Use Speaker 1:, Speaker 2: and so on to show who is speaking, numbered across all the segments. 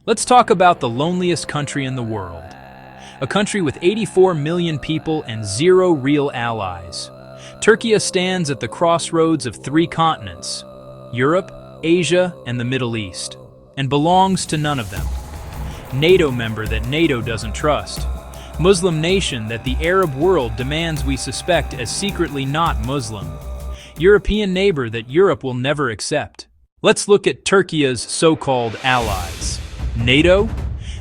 Speaker 1: Let's talk about the loneliest country in the world. A country with 84 million people and 0 real allies. Turkey stands at the crossroads of 3 continents, Europe, Asia, and the Middle East, and belongs to none of them. NATO member that NATO doesn't trust. Muslim nation that the Arab world demands we suspect as secretly not Muslim. European neighbor that Europe will never accept. Let's look at Turkey's so-called allies. NATO?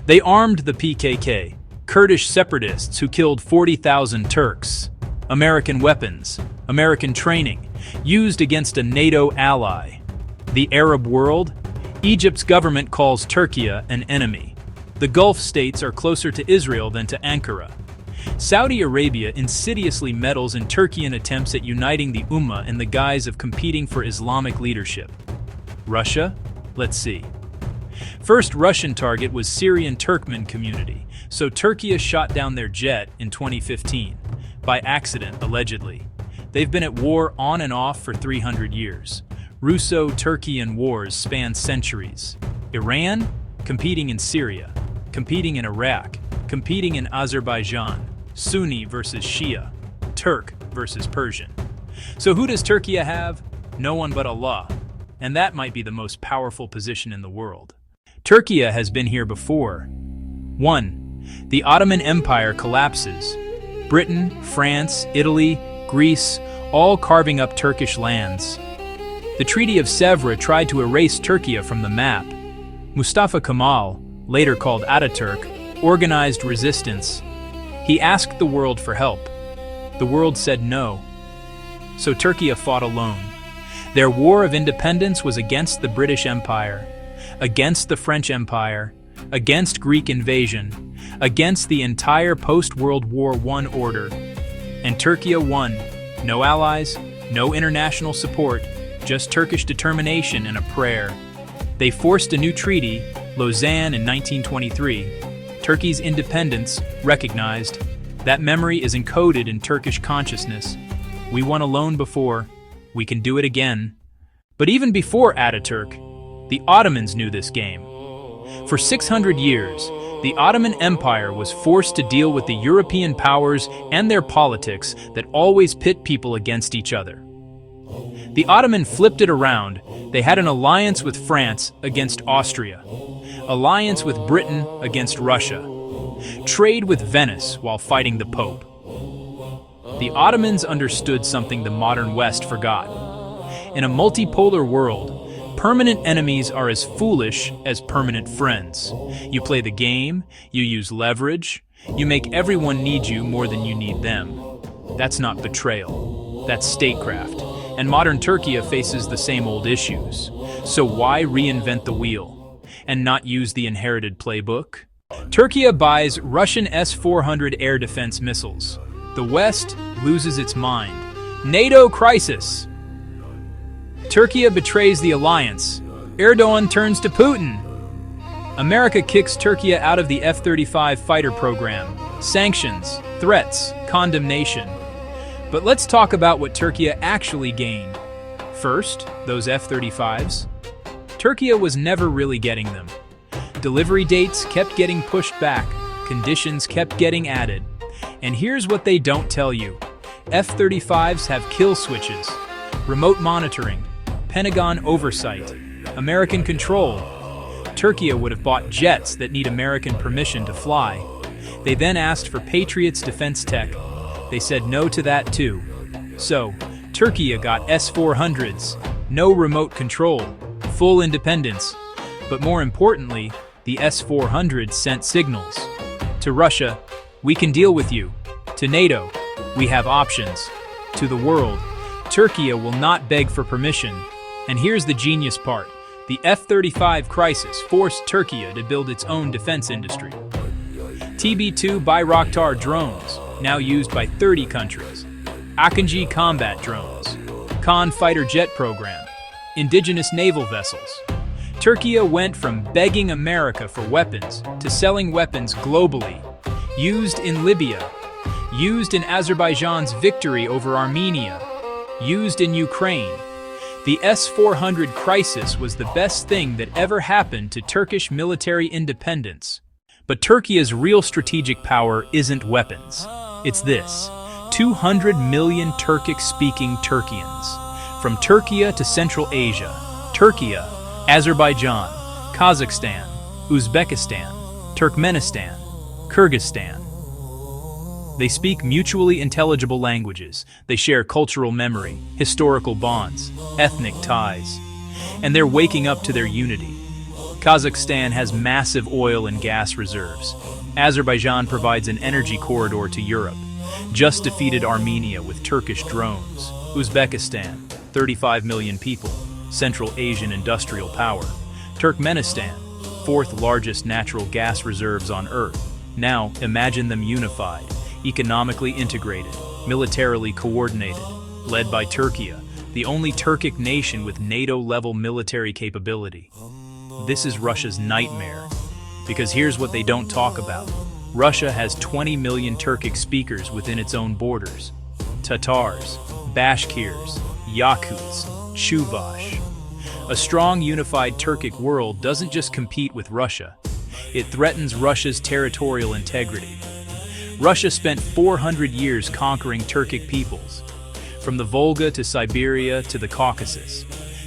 Speaker 1: They armed the PKK, Kurdish separatists who killed 40,000 Turks. American weapons, American training, used against a NATO ally. The Arab world? Egypt's government calls Turkey an enemy. The Gulf states are closer to Israel than to Ankara. Saudi Arabia insidiously meddles in Turkian attempts at uniting the Ummah in the guise of competing for Islamic leadership. Russia? Let's see. First Russian target was Syrian Turkmen community, so Turkey shot down their jet in 2015. By accident, allegedly. They've been at war on and off for 300 years. Russo-Turkian wars span centuries. Iran? Competing in Syria. Competing in Iraq. Competing in Azerbaijan. Sunni versus Shia. Turk versus Persian. So who does Turkey have? No one but Allah. And that might be the most powerful position in the world. Turkey has been here before. 1. The Ottoman Empire collapses. Britain, France, Italy, Greece, all carving up Turkish lands. The Treaty of Sèvres tried to erase Turkey from the map. Mustafa Kemal, later called Ataturk, organized resistance. He asked the world for help. The world said no. So Turkey fought alone. Their war of independence was against the British Empire, against the French Empire, against Greek invasion, against the entire post-World War I order. And Turkey won. No allies, no international support, just Turkish determination and a prayer. They forced a new treaty, Lausanne in 1923. Turkey's independence, recognized. That memory is encoded in Turkish consciousness. We won alone before. We can do it again. But even before Ataturk, the Ottomans knew this game. For 600 years, the Ottoman Empire was forced to deal with the European powers and their politics that always pit people against each other. The Ottoman flipped it around. They had an alliance with France against Austria, alliance with Britain against Russia, trade with Venice while fighting the Pope. The Ottomans understood something the modern West forgot. In a multipolar world, permanent enemies are as foolish as permanent friends. You play the game, you use leverage, you make everyone need you more than you need them. That's not betrayal. That's statecraft. And modern Turkey faces the same old issues. So why reinvent the wheel and not use the inherited playbook? Turkey buys Russian S-400 air defense missiles. The West loses its mind. NATO crisis. Turkey betrays the alliance. Erdogan turns to Putin. America kicks Turkey out of the F-35 fighter program. Sanctions, threats, condemnation. But let's talk about what Turkey actually gained. First, those F-35s. Turkey was never really getting them. Delivery dates kept getting pushed back. Conditions kept getting added. And here's what they don't tell you. F-35s have kill switches, remote monitoring, Pentagon oversight, American control. Turkey would have bought jets that need American permission to fly. They then asked for Patriot's defense tech. They said no to that too. So, Turkey got S-400s, no remote control, full independence. But more importantly, the S-400s sent signals. To Russia, we can deal with you. To NATO, we have options. To the world, Turkey will not beg for permission. And here's the genius part. The F-35 crisis forced Turkey to build its own defense industry. TB2 Bayraktar drones, now used by 30 countries. Akinci combat drones. Khan fighter jet program. Indigenous naval vessels. Turkey went from begging America for weapons to selling weapons globally. Used in Libya. Used in Azerbaijan's victory over Armenia. Used in Ukraine. The S-400 crisis was the best thing that ever happened to Turkish military independence. But Turkey's real strategic power isn't weapons. It's this: 200 million Turkic-speaking Turkians. From Turkey to Central Asia, Turkey, Azerbaijan, Kazakhstan, Uzbekistan, Turkmenistan, Kyrgyzstan. They speak mutually intelligible languages. They share cultural memory, historical bonds, ethnic ties. And they're waking up to their unity. Kazakhstan has massive oil and gas reserves. Azerbaijan provides an energy corridor to Europe. Just defeated Armenia with Turkish drones. Uzbekistan, 35 million people, Central Asian industrial power. Turkmenistan, fourth largest natural gas reserves on Earth. Now, imagine them unified, economically integrated, militarily coordinated, led by Turkey, the only Turkic nation with NATO-level military capability. This is Russia's nightmare, because here's what they don't talk about. Russia has 20 million Turkic speakers within its own borders. Tatars, Bashkirs, Yakuts, Chuvash. A strong, unified Turkic world doesn't just compete with Russia. It threatens Russia's territorial integrity. Russia spent 400 years conquering Turkic peoples, from the Volga to Siberia to the Caucasus.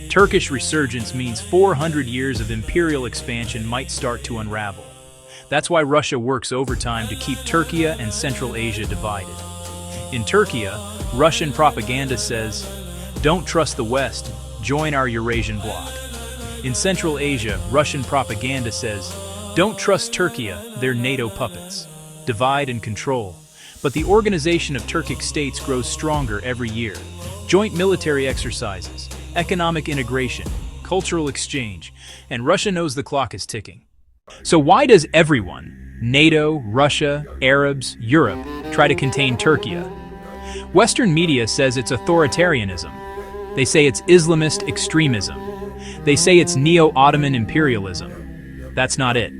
Speaker 1: Turkish resurgence means 400 years of imperial expansion might start to unravel. That's why Russia works overtime to keep Turkey and Central Asia divided. In Turkey, Russian propaganda says, "Don't trust the West, join our Eurasian bloc." In Central Asia, Russian propaganda says, "Don't trust Turkey, they're NATO puppets. Divide and control." But the organization of Turkic states grows stronger every year. Joint military exercises, economic integration, cultural exchange, and Russia knows the clock is ticking. So why does everyone, NATO, Russia, Arabs, Europe, try to contain Turkey? Western media says it's authoritarianism. They say it's Islamist extremism. They say it's neo-Ottoman imperialism. That's not it.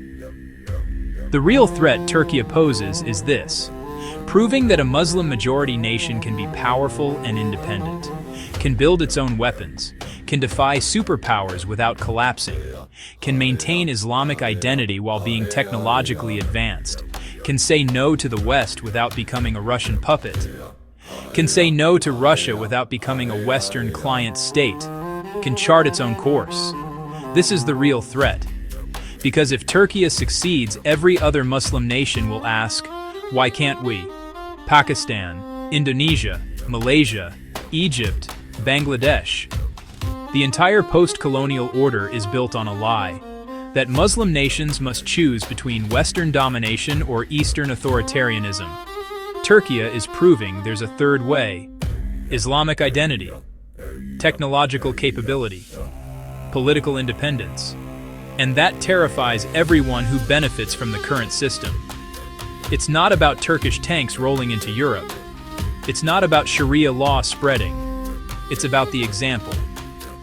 Speaker 1: The real threat Turkey poses is this: proving that a Muslim-majority nation can be powerful and independent, can build its own weapons, can defy superpowers without collapsing, can maintain Islamic identity while being technologically advanced, can say no to the West without becoming a Russian puppet, can say no to Russia without becoming a Western client state, can chart its own course. This is the real threat. Because if Turkey succeeds, every other Muslim nation will ask, why can't we? Pakistan, Indonesia, Malaysia, Egypt, Bangladesh. The entire post-colonial order is built on a lie, that Muslim nations must choose between Western domination or Eastern authoritarianism. Turkey is proving there's a third way: Islamic identity, technological capability, political independence. And that terrifies everyone who benefits from the current system. It's not about Turkish tanks rolling into Europe. It's not about Sharia law spreading. It's about the example.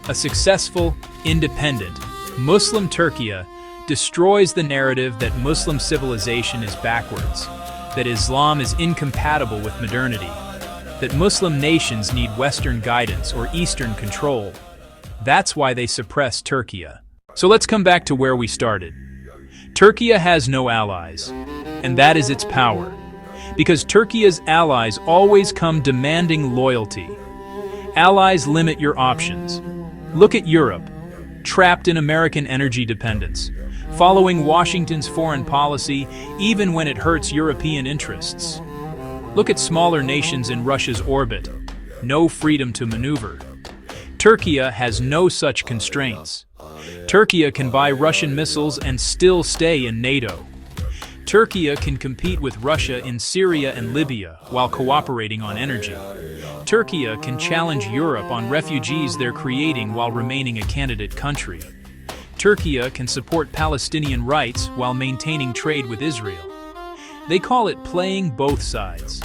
Speaker 1: A successful, independent, Muslim Turkey destroys the narrative that Muslim civilization is backwards, that Islam is incompatible with modernity, that Muslim nations need Western guidance or Eastern control. That's why they suppress Turkey. So let's come back to where we started. Turkey has no allies, and that is its power. Because Turkey's allies always come demanding loyalty. Allies limit your options. Look at Europe, trapped in American energy dependence, following Washington's foreign policy even when it hurts European interests. Look at smaller nations in Russia's orbit, no freedom to maneuver. Turkey has no such constraints. Turkey can buy Russian missiles and still stay in NATO. Turkey can compete with Russia in Syria and Libya while cooperating on energy. Turkey can challenge Europe on refugees they're creating while remaining a candidate country. Turkey can support Palestinian rights while maintaining trade with Israel. They call it playing both sides.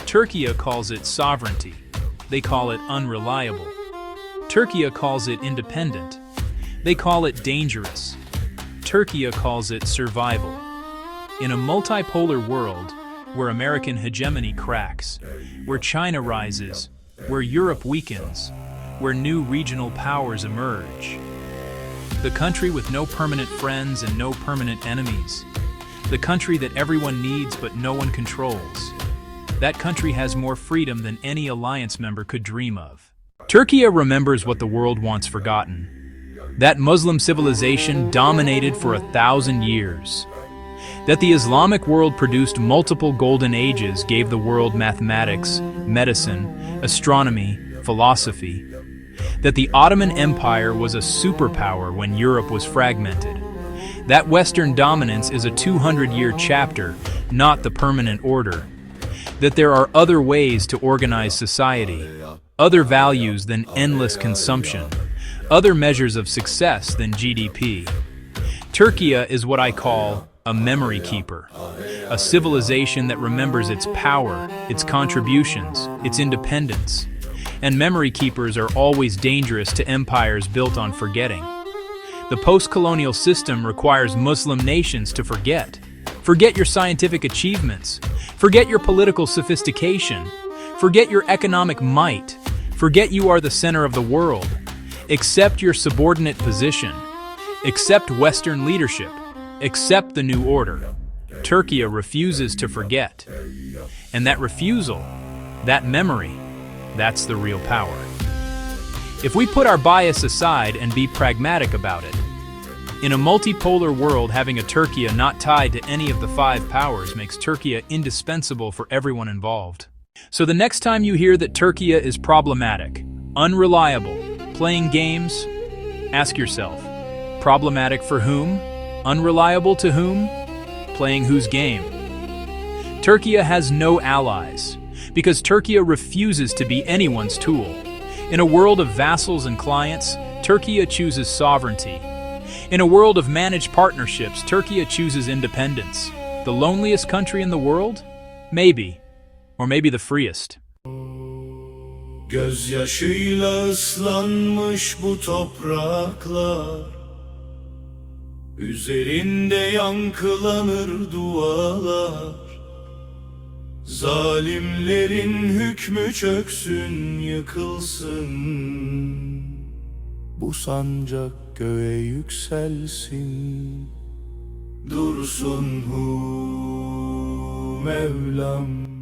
Speaker 1: Turkey calls it sovereignty. They call it unreliable. Turkey calls it independent. They call it dangerous. Turkey calls it survival. In a multipolar world, where American hegemony cracks, where China rises, where Europe weakens, where new regional powers emerge. The country with no permanent friends and no permanent enemies. The country that everyone needs but no one controls. That country has more freedom than any alliance member could dream of. Turkey remembers what the world wants forgotten. That Muslim civilization dominated for 1,000 years. That the Islamic world produced multiple golden ages gave the world mathematics, medicine, astronomy, philosophy. That the Ottoman Empire was a superpower when Europe was fragmented. That Western dominance is a 200-year chapter, not the permanent order. That there are other ways to organize society, other values than endless consumption, other measures of success than GDP. Turkey is what I call a memory keeper, a civilization that remembers its power, its contributions, its independence. And memory keepers are always dangerous to empires built on forgetting. The post-colonial system requires Muslim nations to forget. Forget your scientific achievements. Forget your political sophistication. Forget your economic might. Forget you are the center of the world. Accept your subordinate position. Accept Western leadership. Accept the new order. Turkey refuses to forget. And that refusal, that memory, that's the real power. If we put our bias aside and be pragmatic about it, in a multipolar world, having a Turkey not tied to any of the 5 powers makes Turkey indispensable for everyone involved. So the next time you hear that Turkey is problematic, unreliable, playing games, ask yourself, problematic for whom? Unreliable to whom? Playing whose game? Turkey has no allies, because Turkey refuses to be anyone's tool. In a world of vassals and clients, Turkey chooses sovereignty. In a world of managed partnerships, Turkey chooses independence. The loneliest country in the world? Maybe. Or maybe the freest.
Speaker 2: Gözyaşıyla ıslanmış bu topraklar, üzerinde yankılanır dualar. Zalimlerin hükmü çöksün, yıkılsın. Bu sancak göğe yükselsin. Dursun hu Mevlam.